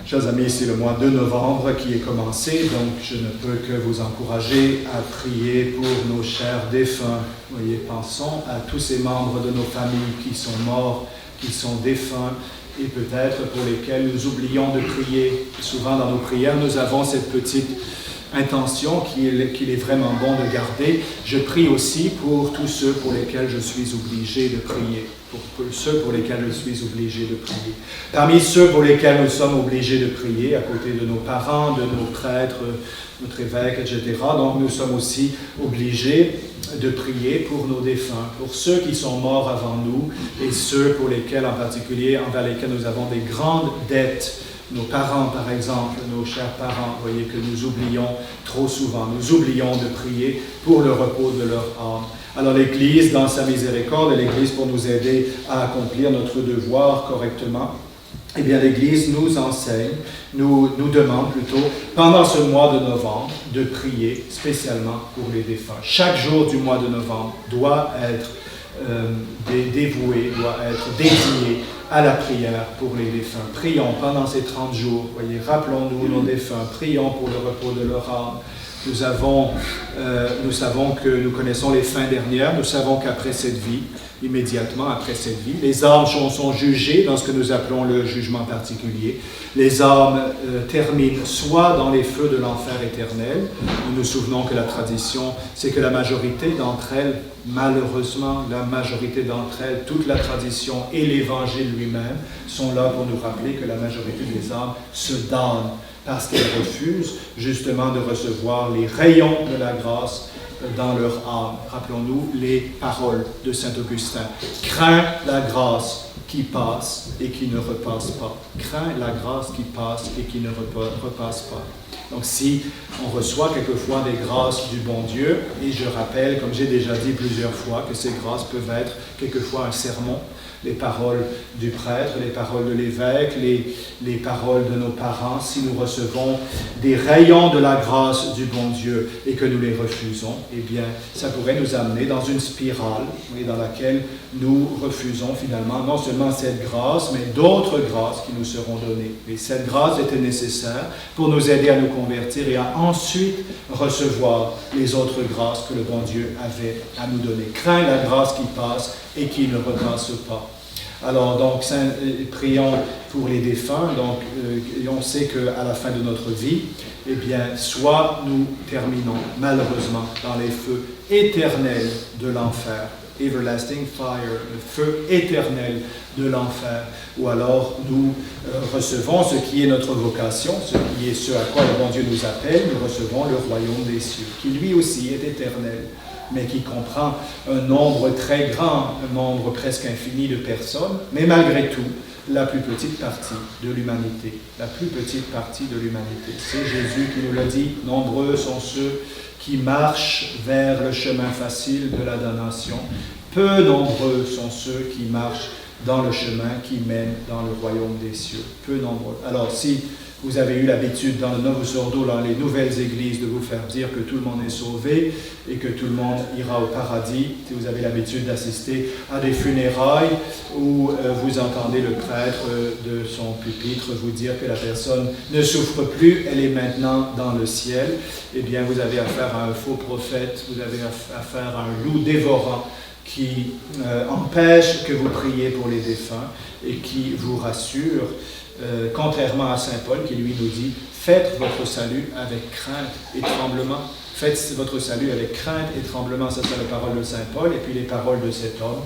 Chers amis, c'est le mois de novembre qui est commencé, donc je ne peux que vous encourager à prier pour nos chers défunts. Voyez, pensons à tous ces membres de nos familles qui sont morts, qui sont défunts, et peut-être pour lesquels nous oublions de prier. Souvent dans nos prières, nous avons cette petite intention qu'il est vraiment bon de garder. Je prie aussi pour tous ceux pour lesquels je suis obligé de prier. Pour ceux pour lesquels je suis obligé de prier. Parmi ceux pour lesquels nous sommes obligés de prier, à côté de nos parents, de nos prêtres, notre évêque, etc., donc nous sommes aussi obligés de prier pour nos défunts, pour ceux qui sont morts avant nous et ceux pour lesquels, en particulier, envers lesquels nous avons des grandes dettes. Nos parents, par exemple, nos chers parents, voyez que nous oublions trop souvent. Nous oublions de prier pour le repos de leur âme. Alors l'Église, dans sa miséricorde, et l'Église pour nous aider à accomplir notre devoir correctement, eh bien l'Église nous enseigne, nous demande plutôt, pendant ce mois de novembre, de prier spécialement pour les défunts. Chaque jour du mois de novembre doit être dévoué, doit être dédié à la prière pour les défunts. Prions pendant ces 30 jours, voyez, rappelons-nous nos défunts, prions pour le repos de leur âme. Nous savons que nous connaissons les fins dernières, nous savons qu'après cette vie, immédiatement après cette vie, les âmes sont jugées dans ce que nous appelons le jugement particulier. Les âmes terminent soit dans les feux de l'enfer éternel. Nous nous souvenons que la tradition, c'est que la majorité d'entre elles, malheureusement, la majorité d'entre elles, toute la tradition et l'Évangile lui-même sont là pour nous rappeler que la majorité des âmes se damnent parce qu'elles refusent justement de recevoir les rayons de la grâce dans leur âme. Rappelons-nous les paroles de saint Augustin. Crains la grâce qui passe et qui ne repasse pas. Crains la grâce qui passe et qui ne repasse pas. Donc si on reçoit quelquefois des grâces du bon Dieu, et je rappelle, comme j'ai déjà dit plusieurs fois, que ces grâces peuvent être quelquefois un sermon, les paroles du prêtre, les paroles de l'évêque, les paroles de nos parents, si nous recevons des rayons de la grâce du bon Dieu et que nous les refusons, eh bien, ça pourrait nous amener dans une spirale, oui, dans laquelle nous refusons finalement non seulement cette grâce, mais d'autres grâces qui nous seront données. Et cette grâce était nécessaire pour nous aider à nous convertir et à ensuite recevoir les autres grâces que le bon Dieu avait à nous donner. Crains la grâce qui passe et qui ne repasse pas. Alors, donc, prions pour les défunts. Donc, on sait qu'à la fin de notre vie, eh bien, soit nous terminons malheureusement dans les feux éternels de l'enfer, everlasting fire, le feu éternel de l'enfer, ou alors nous recevons ce qui est notre vocation, ce qui est ce à quoi le bon Dieu nous appelle, nous recevons le royaume des cieux, qui lui aussi est éternel, mais qui comprend un nombre très grand, un nombre presque infini de personnes, mais malgré tout, la plus petite partie de l'humanité. La plus petite partie de l'humanité. C'est Jésus qui nous l'a dit, nombreux sont ceux qui marchent vers le chemin facile de la damnation. Peu nombreux sont ceux qui marchent dans le chemin qui mène dans le royaume des cieux. Peu nombreux. Alors, si vous avez eu l'habitude dans le Novus Ordo, dans les nouvelles églises, de vous faire dire que tout le monde est sauvé et que tout le monde ira au paradis. Si vous avez l'habitude d'assister à des funérailles où vous entendez le prêtre de son pupitre vous dire que la personne ne souffre plus, elle est maintenant dans le ciel, eh bien vous avez affaire à un faux prophète, vous avez affaire à un loup dévorant qui empêche que vous priez pour les défunts et qui vous rassure, contrairement à saint Paul qui lui nous dit « Faites votre salut avec crainte et tremblement ». Faites votre salut avec crainte et tremblement, ça c'est la parole de saint Paul, et puis les paroles de cet homme,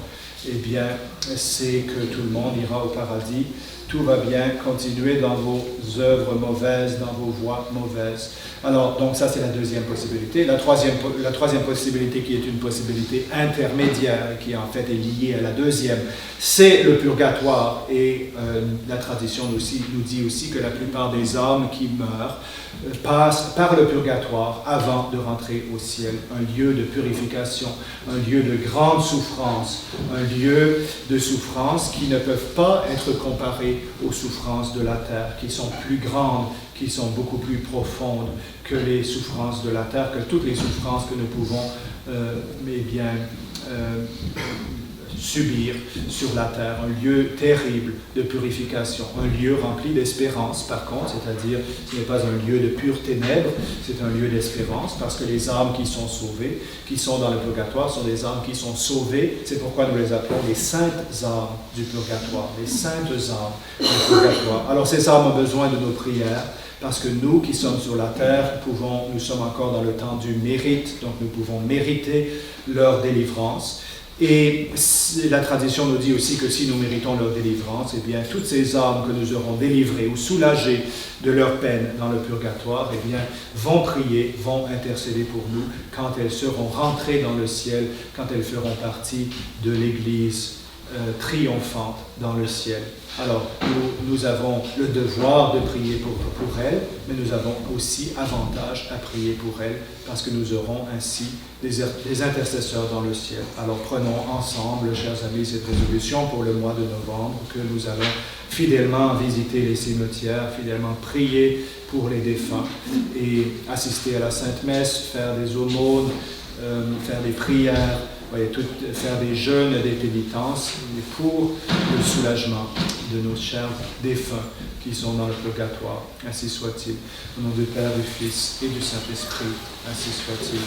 eh bien, c'est que tout le monde ira au paradis, tout va bien, continuez dans vos œuvres mauvaises, dans vos voies mauvaises. Alors, donc ça c'est la deuxième possibilité. La troisième possibilité qui est une possibilité intermédiaire, qui en fait est liée à la deuxième, c'est le purgatoire. Et la tradition nous dit aussi que la plupart des âmes qui meurent passent par le purgatoire avant de rentrer au ciel. Un lieu de purification, un lieu de grande souffrance, un lieu de souffrance qui ne peuvent pas être comparés aux souffrances de la terre, qui sont plus grandes, qui sont beaucoup plus profondes que les souffrances de la terre, que toutes les souffrances que nous pouvons subir sur la terre, un lieu terrible de purification, un lieu rempli d'espérance par contre, c'est-à-dire ce n'est pas un lieu de pure ténèbres, c'est un lieu d'espérance parce que les âmes qui sont sauvées, qui sont dans le purgatoire, sont des âmes qui sont sauvées, c'est pourquoi nous les appelons les saintes âmes du purgatoire, les saintes âmes du purgatoire. Alors ces âmes ont besoin de nos prières, parce que nous qui sommes sur la terre, nous sommes encore dans le temps du mérite, donc nous pouvons mériter leur délivrance. Et la tradition nous dit aussi que si nous méritons leur délivrance, eh bien, toutes ces âmes que nous aurons délivrées ou soulagées de leur peine dans le purgatoire, eh bien, vont prier, vont intercéder pour nous quand elles seront rentrées dans le ciel, quand elles feront partie de l'Église triomphante dans le ciel. Alors, nous avons le devoir de prier pour elles, mais nous avons aussi avantage à prier pour elles, parce que nous aurons ainsi des intercesseurs dans le ciel. Alors, prenons ensemble, chers amis, cette résolution pour le mois de novembre, que nous allons fidèlement visiter les cimetières, fidèlement prier pour les défunts, et assister à la Sainte Messe, faire des aumônes, faire des prières, faire des jeûnes, des pénitences pour le soulagement de nos chers défunts qui sont dans le purgatoire. Ainsi soit-il. Au nom du Père, du Fils et du Saint-Esprit. Ainsi soit-il.